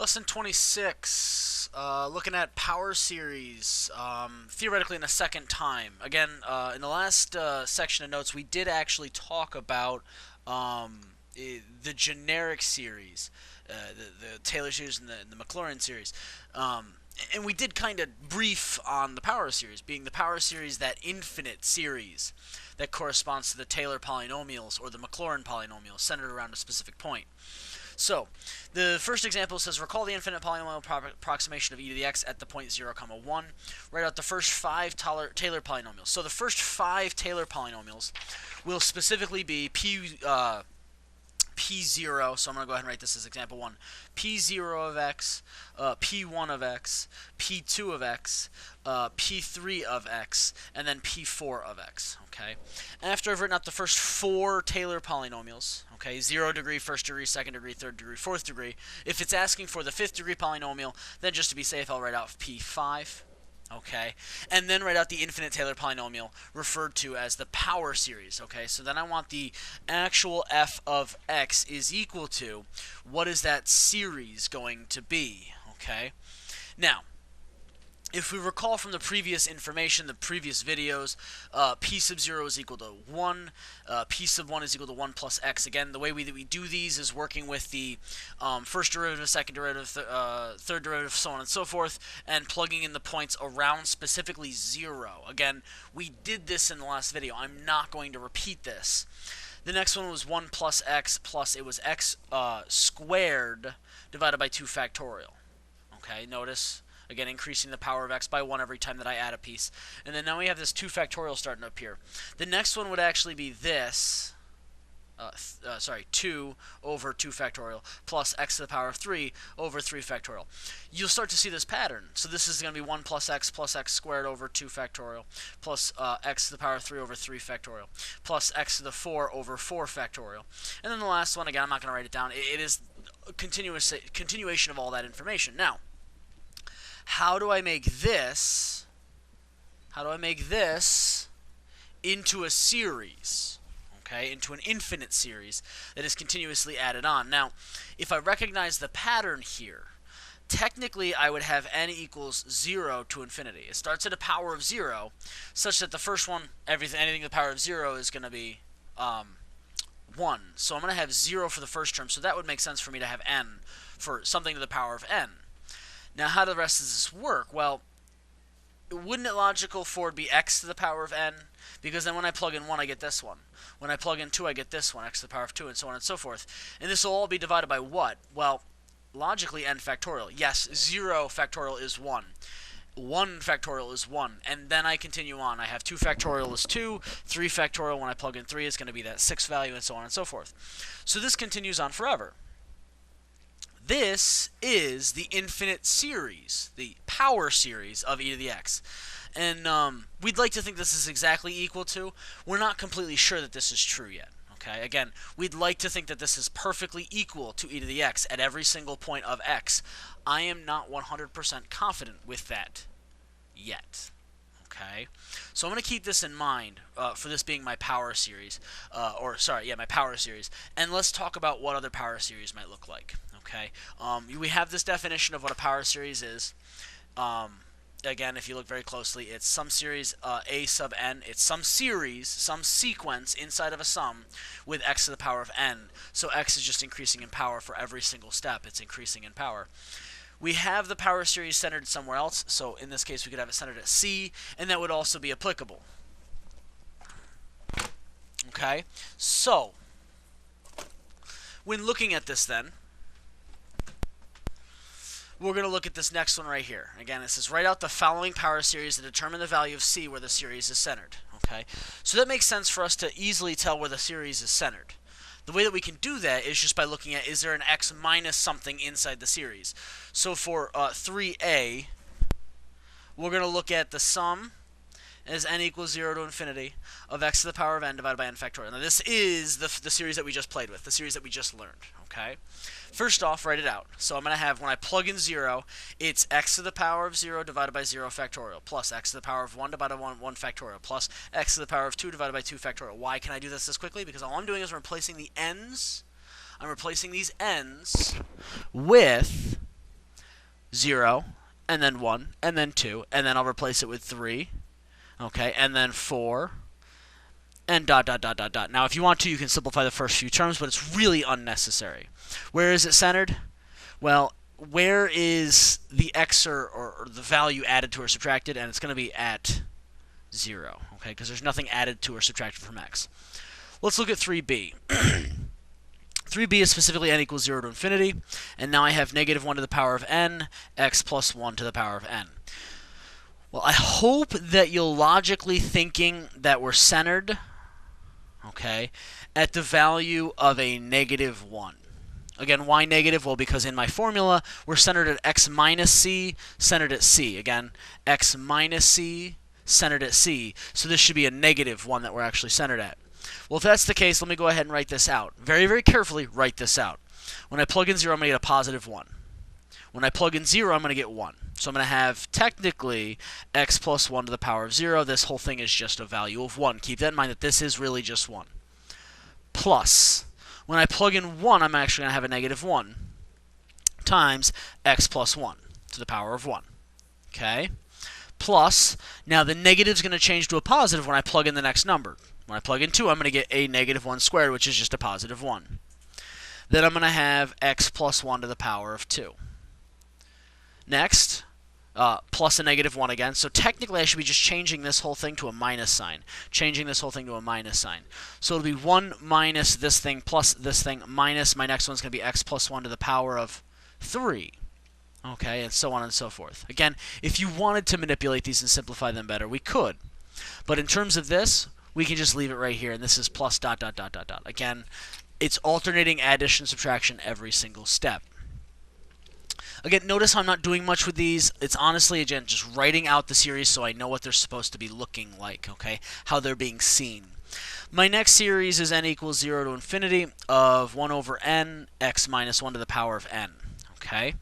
Lesson 26, looking at power series, theoretically in a second time. Again, in the last section of notes, we did actually talk about the generic series, the Taylor series and the Maclaurin series. And we did kind of brief on the power series, being the power series, that infinite series that corresponds to the Taylor polynomials or the Maclaurin polynomials centered around a specific point. So, the first example says, recall the infinite polynomial approximation of e to the x at the point 0, 1. Write out the first 5 Taylor polynomials. So the first 5 Taylor polynomials will specifically be P0, so I'm going to go ahead and write this as example 1. P0 of x, P1 of x, P2 of x, P3 of x, and then P4 of x, okay? After I've written out the first 4 Taylor polynomials, okay, 0 degree, 1st degree, 2nd degree, 3rd degree, 4th degree, if it's asking for the 5th degree polynomial, then just to be safe, I'll write out P5, okay, and then write out the infinite Taylor polynomial referred to as the power series, okay? So then I want the actual f of x is equal to, what is that series going to be, okay? Now, if we recall from the previous information, the previous videos, p sub 0 is equal to 1, p sub 1 is equal to 1 plus x. Again, the way we do these is working with the first derivative, second derivative, third derivative, so on and so forth, and plugging in the points around specifically 0. Again, we did this in the last video. I'm not going to repeat this. The next one was 1 plus x plus, it was x squared divided by 2 factorial. Okay, notice, again, increasing the power of x by 1 every time that I add a piece. And then now we have this 2 factorial starting up here. The next one would actually be this, 2 over 2 factorial plus x to the power of 3 over 3 factorial. You'll start to see this pattern. So this is going to be 1 plus x squared over 2 factorial plus x to the power of 3 over 3 factorial plus x to the 4 over 4 factorial. And then the last one, again, I'm not going to write it down. It is a continuation of all that information. Now, how do I make this into a series? Okay, into an infinite series that is continuously added on. Now, if I recognize the pattern here, technically I would have n equals 0 to infinity. It starts at a power of 0, such that the first one, anything to the power of 0 is going to be 1. So I'm going to have 0 for the first term, so that would make sense for me to have n for something to the power of n. Now, how do the rest of this work? Well, wouldn't it logical for it be x to the power of n? Because then when I plug in 1, I get this one. When I plug in 2, I get this one, x to the power of 2, and so on and so forth. And this will all be divided by what? Well, logically, n factorial. Yes, 0 factorial is 1. 1 factorial is 1. And then I continue on. I have 2 factorial is 2. 3 factorial, when I plug in 3, is going to be that 6 value, and so on and so forth. So this continues on forever. This is the infinite series, the power series of e to the x. And we'd like to think this is exactly equal to. We're not completely sure that this is true yet. Okay, again, we'd like to think that this is perfectly equal to e to the x at every single point of x. I am not 100% confident with that yet. Okay, so I'm going to keep this in mind for this being my power series, my power series. And let's talk about what other power series might look like. Okay, we have this definition of what a power series is. Again, if you look very closely, it's some series a sub n. It's some series, some sequence inside of a sum with x to the power of n. So x is just increasing in power for every single step. It's increasing in power. We have the power series centered somewhere else, so in this case we could have it centered at C, and that would also be applicable. Okay, so when looking at this then, we're going to look at this next one right here. Again, it says write out the following power series to determine the value of C where the series is centered. Okay, so that makes sense for us to easily tell where the series is centered. The way that we can do that is just by looking at, is there an x minus something inside the series? So for 3a, we're going to look at the sum as n equals 0 to infinity of x to the power of n divided by n factorial. Now this is the series that we just played with, the series that we just learned. Okay. First off, write it out. So I'm going to have, when I plug in 0, it's x to the power of 0 divided by 0 factorial plus x to the power of 1 divided by 1 factorial plus x to the power of 2 divided by 2 factorial. Why can I do this quickly? Because all I'm doing is replacing the n's. I'm replacing these n's with 0, and then 1, and then 2, and then I'll replace it with 3, okay, and then 4, and dot, dot, dot, dot, dot. Now, if you want to, you can simplify the first few terms, but it's really unnecessary. Where is it centered? Well, where is the x or the value added to or subtracted? And it's going to be at 0, okay, because there's nothing added to or subtracted from x. Let's look at 3b. 3b is specifically n equals 0 to infinity, and now I have negative 1 to the power of n, x plus 1 to the power of n. Well, I hope that you're logically thinking that we're centered, okay, at the value of a negative 1. Again, why negative? Well, because in my formula, we're centered at x minus c, centered at c. Again, x minus c, centered at c. So this should be a negative 1 that we're actually centered at. Well, if that's the case, let me go ahead and write this out. Very, very carefully write this out. When I plug in 0, I'm going to get a positive 1. When I plug in 0, I'm going to get 1. So I'm going to have, technically, x plus 1 to the power of 0. This whole thing is just a value of 1. Keep that in mind that this is really just 1. Plus, when I plug in 1, I'm actually going to have a negative 1 times x plus 1 to the power of 1. Okay? Plus, now the negative is going to change to a positive when I plug in the next number. When I plug in 2, I'm going to get a negative 1 squared, which is just a positive 1. Then I'm going to have x plus 1 to the power of 2. Next, plus a negative 1 again. So technically, I should be just changing this whole thing to a minus sign. Changing this whole thing to a minus sign. So it'll be 1 minus this thing plus this thing minus my next one's going to be x plus 1 to the power of 3. Okay, and so on and so forth. Again, if you wanted to manipulate these and simplify them better, we could. But in terms of this, we can just leave it right here, and this is plus dot, dot, dot, dot, dot. Again, it's alternating addition, subtraction every single step. Again, notice how I'm not doing much with these. It's honestly, again, just writing out the series so I know what they're supposed to be looking like, okay? How they're being seen. My next series is n equals 0 to infinity of 1 over n, x minus 1 to the power of n, okay?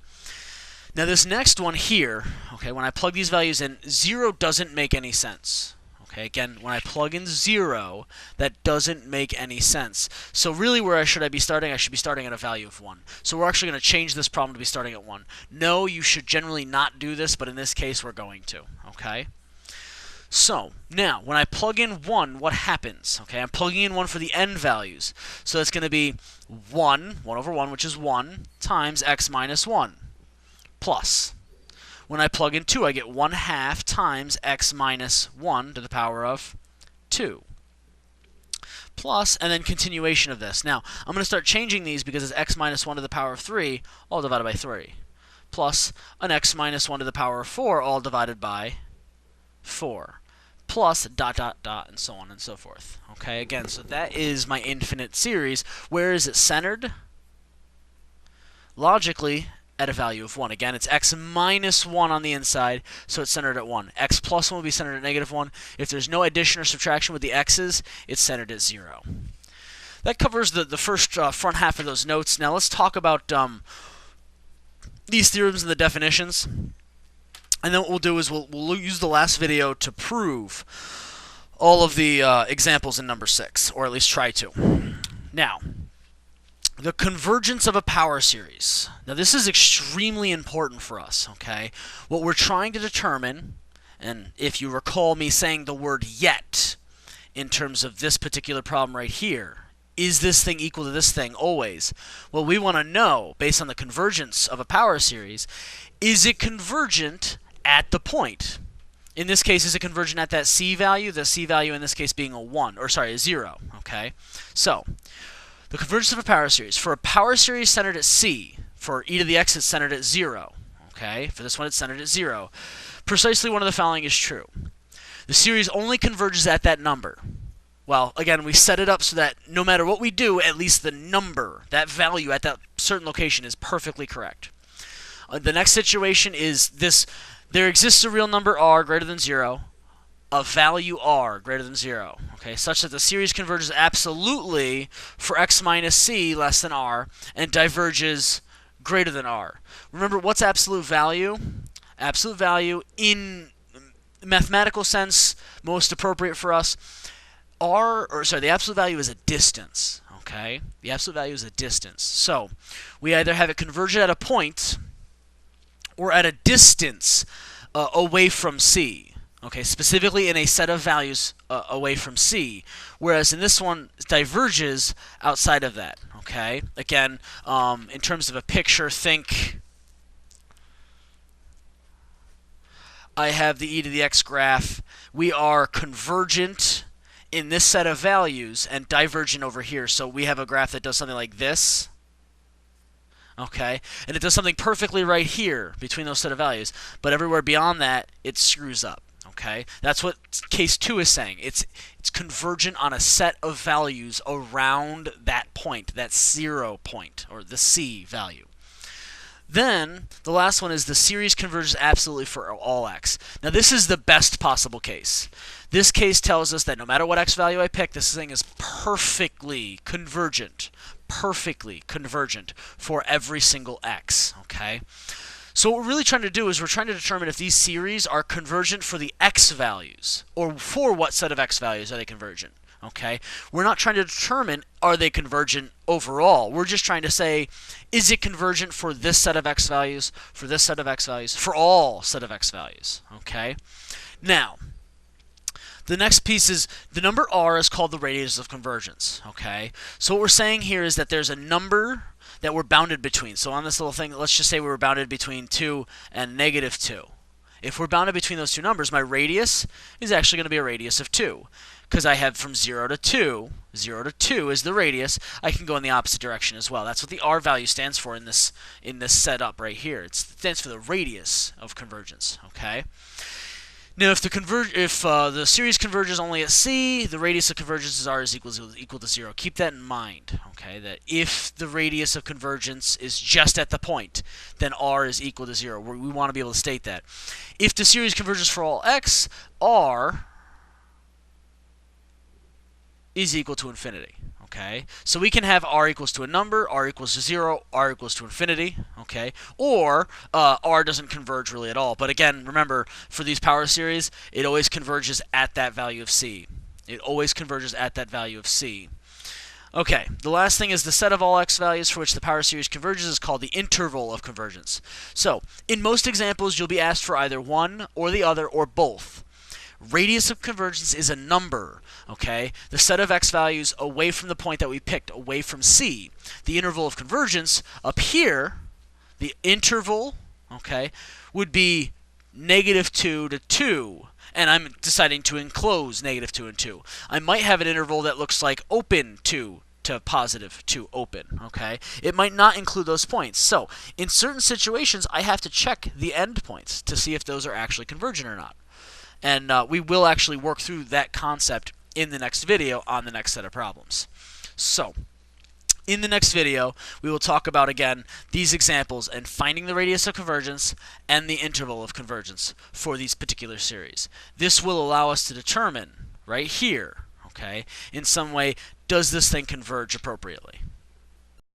Now this next one here, okay, when I plug these values in, 0 doesn't make any sense. Okay, again, when I plug in 0, that doesn't make any sense. So really, where should I be starting? I should be starting at a value of 1. So we're actually going to change this problem to be starting at 1. No, you should generally not do this, but in this case, we're going to. Okay? So, now, when I plug in 1, what happens? Okay, I'm plugging in 1 for the n values. So it's going to be 1 over 1, which is 1, times x minus 1, plus. When I plug in 2, I get 1/2 times x minus 1 to the power of 2. Plus, and then continuation of this. Now, I'm going to start changing these because it's x minus 1 to the power of 3, all divided by 3. Plus, an x minus 1 to the power of 4, all divided by 4. Plus, dot, dot, dot, and so on and so forth. Okay, again, so that is my infinite series. Where is it centered? Logically, at a value of 1. Again, it's x minus 1 on the inside, so it's centered at 1. X plus 1 will be centered at negative 1. If there's no addition or subtraction with the x's, it's centered at 0. That covers the first front half of those notes. Now let's talk about these theorems and the definitions. And then what we'll do is we'll use the last video to prove all of the examples in number 6, or at least try to. Now, the convergence of a power series. Now this is extremely important for us, okay? What we're trying to determine, and if you recall me saying the word yet in terms of this particular problem right here, is this thing equal to this thing always? Well, we want to know, based on the convergence of a power series, is it convergent at the point? In this case, is it convergent at that c value? The c value in this case being a 1, or sorry, a 0, okay? So, the convergence of a power series. For a power series centered at c, for e to the x it's centered at 0. Okay, for this one it's centered at 0. Precisely one of the following is true. The series only converges at that number. Well, again, we set it up so that no matter what we do, at least the number, that value at that certain location is perfectly correct. The next situation is this: there exists a real number r greater than 0, a value r greater than 0, okay, such that the series converges absolutely for x minus c less than r and diverges greater than r. Remember, what's absolute value? Absolute value, in mathematical sense, most appropriate for us, the absolute value is a distance, okay? The absolute value is a distance. So, we either have it converge at a point, or at a distance away from C. Okay, specifically in a set of values away from C, whereas in this one it diverges outside of that. Okay, again, in terms of a picture, think I have the e to the x graph. We are convergent in this set of values and divergent over here. So we have a graph that does something like this. Okay, and it does something perfectly right here between those set of values, but everywhere beyond that, it screws up. Okay, that's what case 2 is saying. It's convergent on a set of values around that point, that 0 point, or the C value. Then, the last one is the series converges absolutely for all x. Now, this is the best possible case. This case tells us that no matter what x value I pick, this thing is perfectly convergent for every single x. Okay? So what we're really trying to do is we're trying to determine if these series are convergent for the x values, or for what set of x values are they convergent. Okay, we're not trying to determine are they convergent overall. We're just trying to say, is it convergent for this set of x values, for this set of x values, for all set of x values. Okay, now the next piece is the number r is called the radius of convergence. Okay, so what we're saying here is that there's a number that we're bounded between. So on this little thing, let's just say we were bounded between 2 and -2. If we're bounded between those two numbers, my radius is actually going to be a radius of 2. Because I have from 0 to 2, 0 to 2 is the radius, I can go in the opposite direction as well. That's what the r value stands for in this setup right here. It stands for the radius of convergence. Okay. Now, if the series converges only at C, the radius of convergence is r is equal to 0. Keep that in mind. Okay, that if the radius of convergence is just at the point, then r is equal to 0. We want to be able to state that. If the series converges for all x, r is equal to infinity. Okay, so we can have r equals to a number, r equals to 0, r equals to infinity. Okay, or r doesn't converge really at all. But again, remember, for these power series, it always converges at that value of C. It always converges at that value of C. Okay, the last thing is the set of all x values for which the power series converges is called the interval of convergence. So, in most examples, you'll be asked for either one or the other or both. Radius of convergence is a number, okay? The set of x values away from the point that we picked, away from C. The interval of convergence up here, the interval, okay, would be -2 to 2, and I'm deciding to enclose -2 and 2. I might have an interval that looks like open to +2 open, okay? It might not include those points. So, in certain situations, I have to check the endpoints to see if those are actually convergent or not. And we will actually work through that concept in the next video on the next set of problems. So, in the next video, we will talk about, again, these examples and finding the radius of convergence and the interval of convergence for these particular series. This will allow us to determine, right here, okay, in some way, does this thing converge appropriately?